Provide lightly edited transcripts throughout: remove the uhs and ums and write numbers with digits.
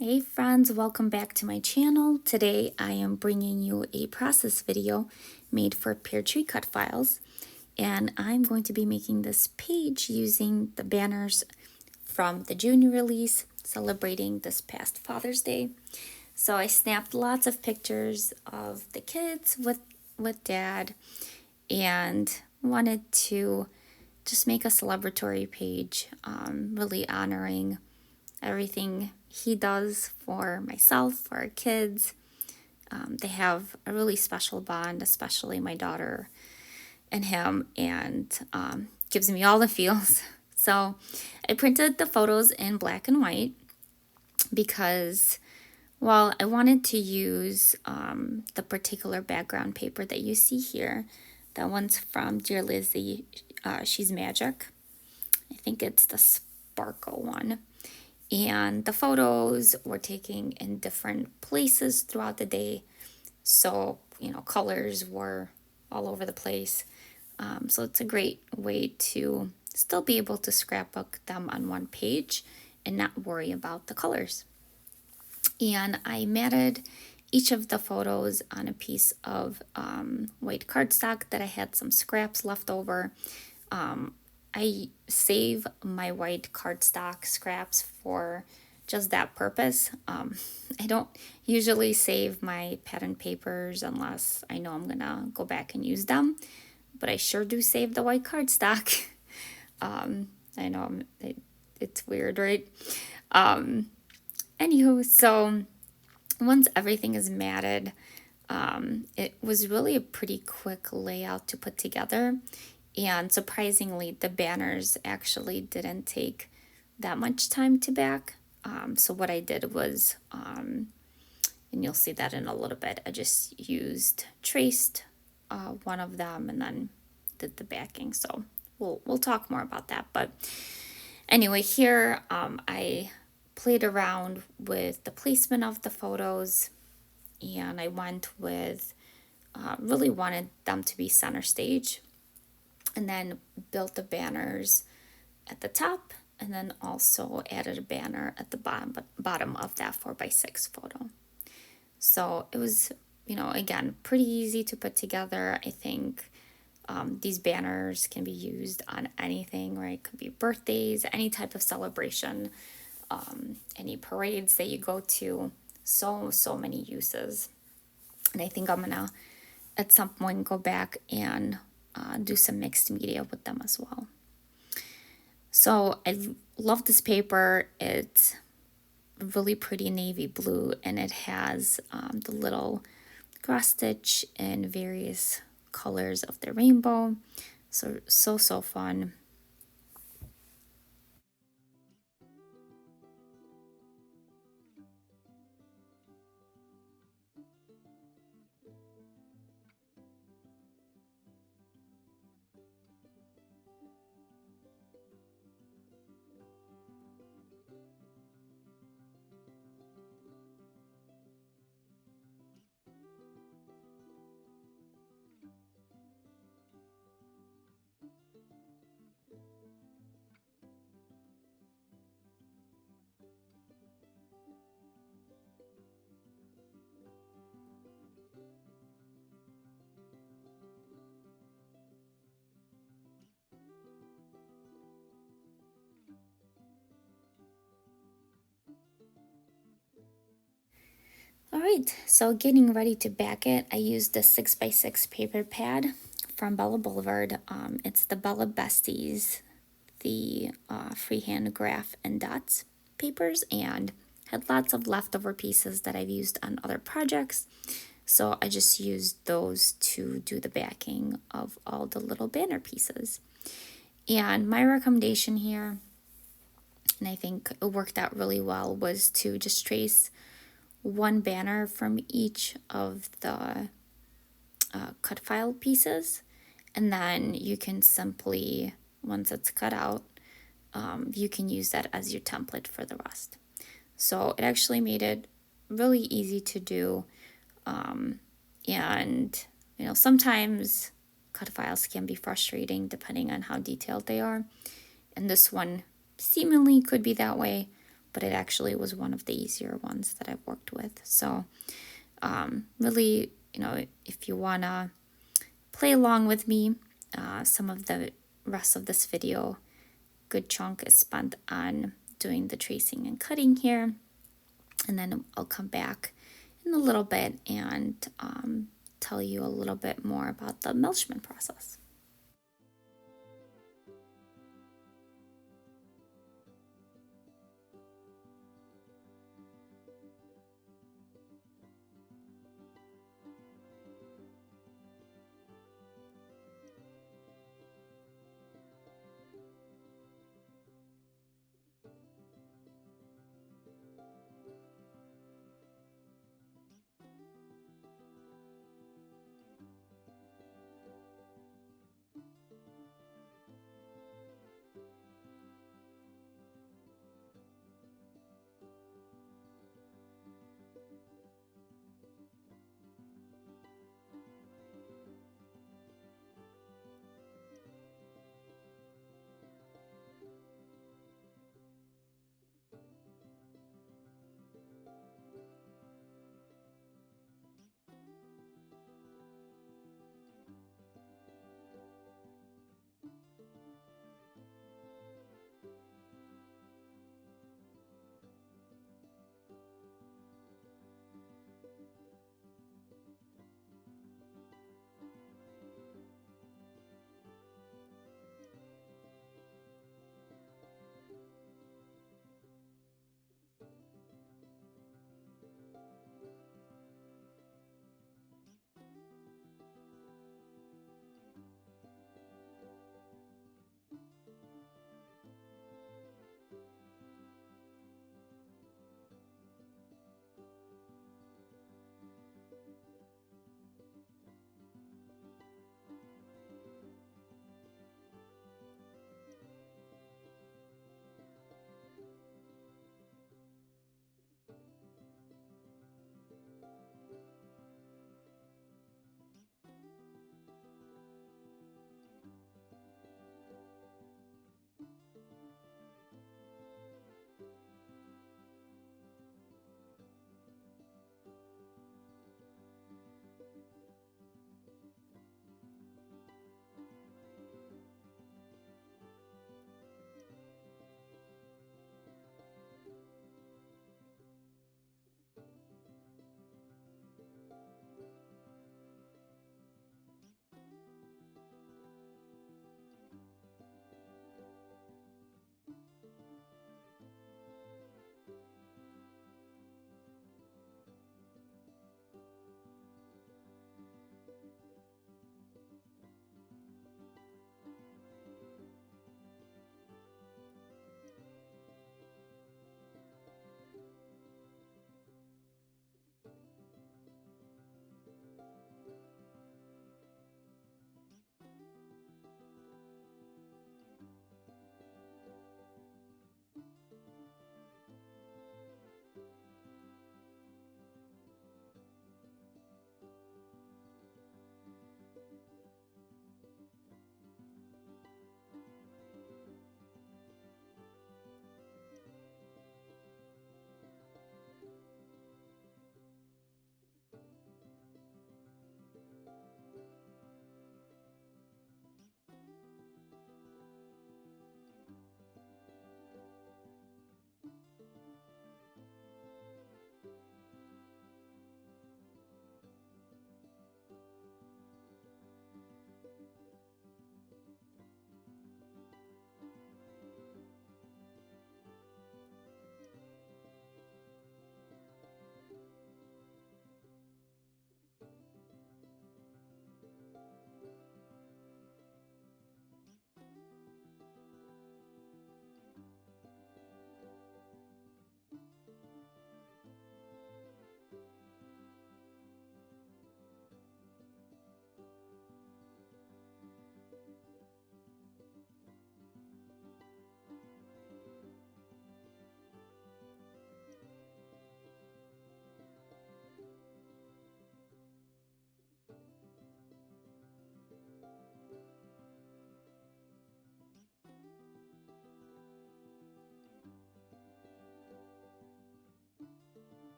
Hey friends, welcome back to my channel. Today I am bringing you a process video made for Peartree Cutfiles, and I'm going to be making this page using the banners from the June release celebrating this past Father's Day. So I snapped lots of pictures of the kids with Dad and wanted to just make a celebratory page, really honoring everything he does for myself, for our kids. They have a really special bond, especially my daughter and him, and gives me all the feels. So I printed the photos in black and white because, well, I wanted to use the particular background paper that you see here. That one's from Dear Lizzie, She's Magic. I think it's the sparkle one. And the photos were taken in different places throughout the day. So, colors were all over the place. So it's a great way to still be able to scrapbook them on one page and not worry about the colors. And I matted each of the photos on a piece of white cardstock that I had some scraps left over. I save my white cardstock scraps for just that purpose. I don't usually save my pattern papers unless I know I'm gonna go back and use them, but I sure do save the white cardstock. I know it's weird, right? Anywho, so once everything is matted, it was really a pretty quick layout to put together. And surprisingly, the banners actually didn't take that much time to back. So what I did was, and you'll see that in a little bit, I just traced one of them and then did the backing. So we'll talk more about that. But anyway, here I played around with the placement of the photos, and I went with, really wanted them to be center stage, and then built the banners at the top, and then also added a banner at the bottom of that 4x6 photo. So it was, again, pretty easy to put together. I think these banners can be used on anything, right? It could be birthdays, any type of celebration, any parades that you go to. So many uses. And I think I'm gonna at some point go back and do some mixed media with them as well. So I love this paper. It's really pretty navy blue, and it has the little cross stitch in various colors of the rainbow. So fun. All right, so getting ready to back it, I used the 6x6 paper pad from Bella Boulevard. It's the Bella Besties, the freehand graph and dots papers, and had lots of leftover pieces that I've used on other projects. So I just used those to do the backing of all the little banner pieces. And my recommendation here, and I think it worked out really well, was to just trace one banner from each of the cut file pieces, and then you can simply, once it's cut out, you can use that as your template for the rest. So it actually made it really easy to do, and sometimes cut files can be frustrating depending on how detailed they are, and this one seemingly could be that way, but it actually was one of the easier ones that I've worked with. So really, if you want to play along with me, some of the rest of this video, good chunk is spent on doing the tracing and cutting here. And then I'll come back in a little bit and tell you a little bit more about the embellishment process.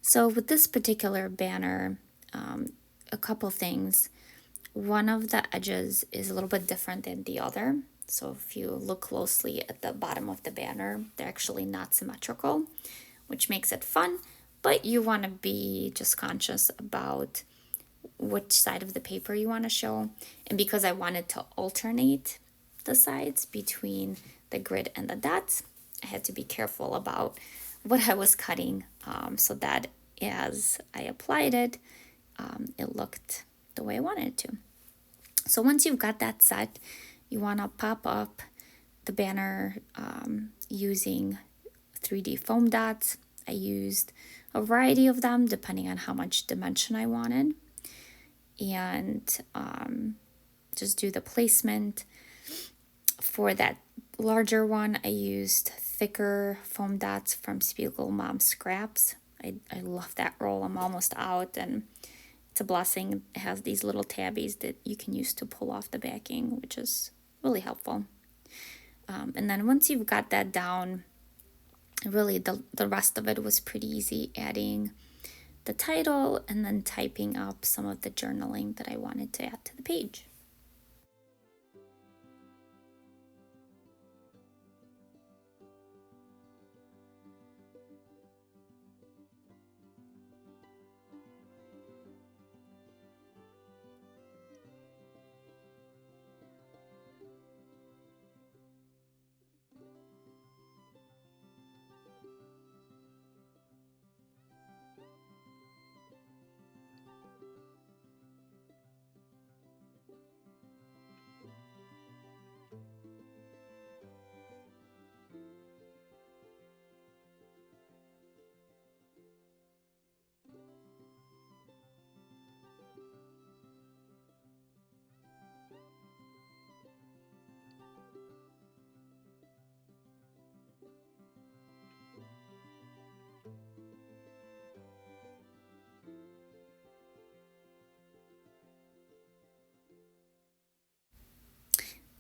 So with this particular banner, a couple things. One of the edges is a little bit different than the other. So if you look closely at the bottom of the banner, they're actually not symmetrical, which makes it fun, but you want to be just conscious about which side of the paper you want to show. And because I wanted to alternate the sides between the grid and the dots, I had to be careful about what I was cutting, so that as I applied it, it looked the way I wanted it to. So once you've got that set, you want to pop up the banner using 3D foam dots. I used a variety of them depending on how much dimension I wanted, and just do the placement. For that larger one, I used thicker foam dots from Spiegel Mom Scraps. I love that roll. I'm almost out, and it's a blessing. It has these little tabbies that you can use to pull off the backing, which is really helpful. And then once you've got that down, really the rest of it was pretty easy, adding the title and then typing up some of the journaling that I wanted to add to the page.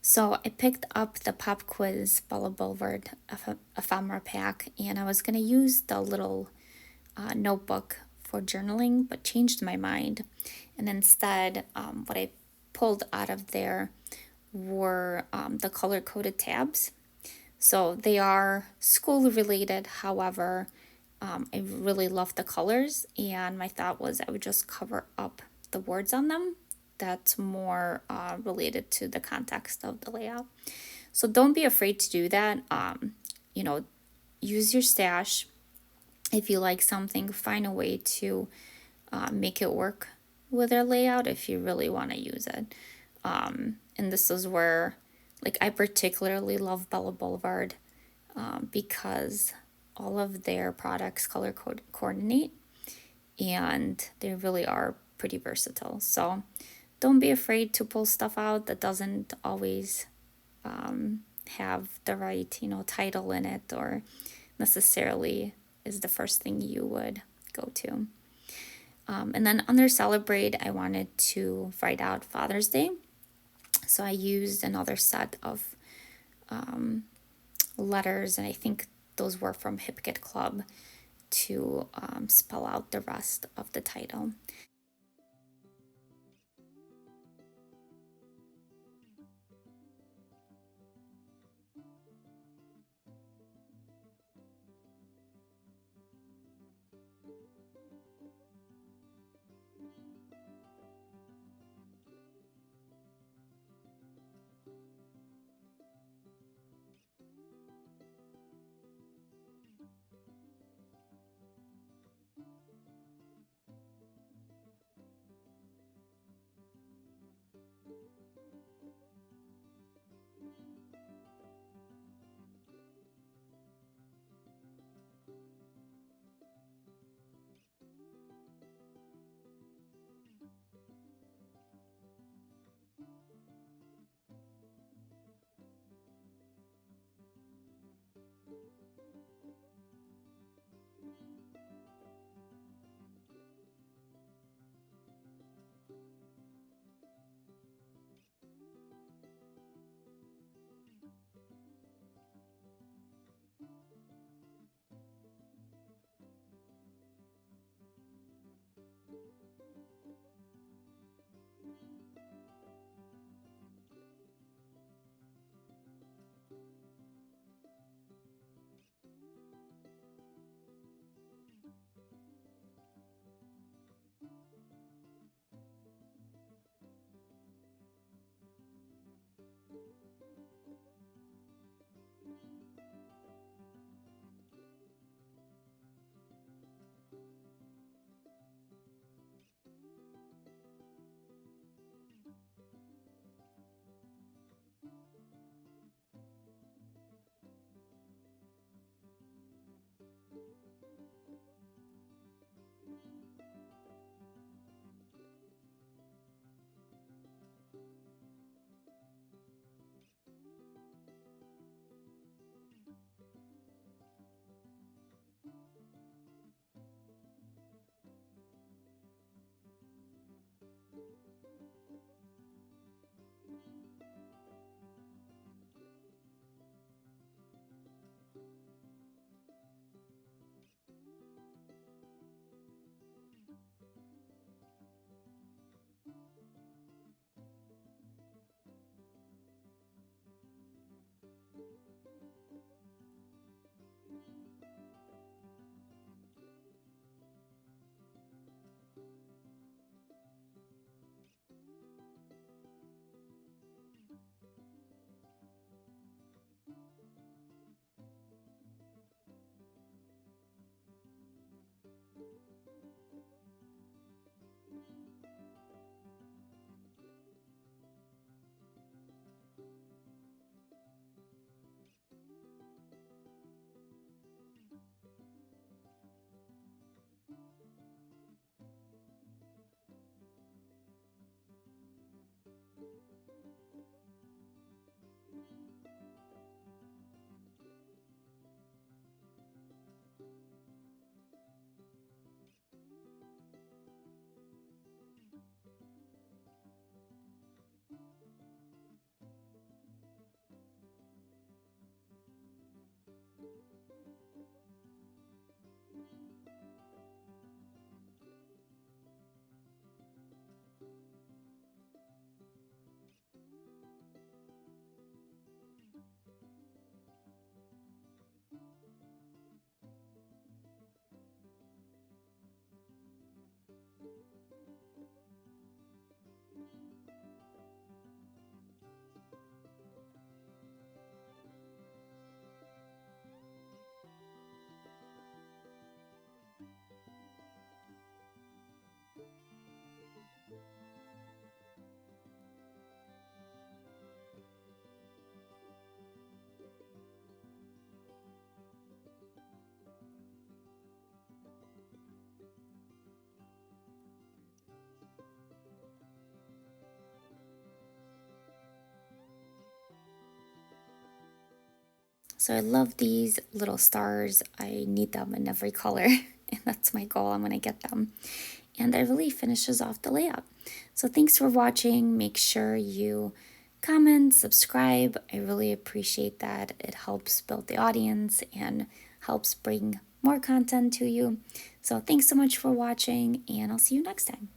So I picked up the Pop Quiz Bella Boulevard ephemera pack, and I was going to use the little notebook for journaling, but changed my mind. And instead, what I pulled out of there were the color-coded tabs. So they are school related, however, I really love the colors, and my thought was I would just cover up the words on them. That's more related to the context of the layout. So don't be afraid to do that. You know, use your stash. If you like something, find a way to make it work with their layout if you really want to use it. And this is where, like, I particularly love Bella Boulevard because all of their products color coordinate, and they really are pretty versatile. So don't be afraid to pull stuff out that doesn't always have the right, title in it, or necessarily is the first thing you would go to. And then under Celebrate, I wanted to write out Father's Day. So I used another set of letters, and I think those were from Hip Kit Club, to spell out the rest of the title. So I love these little stars. I need them in every color, and that's my goal. I'm gonna get them. And that really finishes off the layout. So thanks for watching. Make sure you comment, subscribe. I really appreciate that. It helps build the audience and helps bring more content to you. So thanks so much for watching, and I'll see you next time.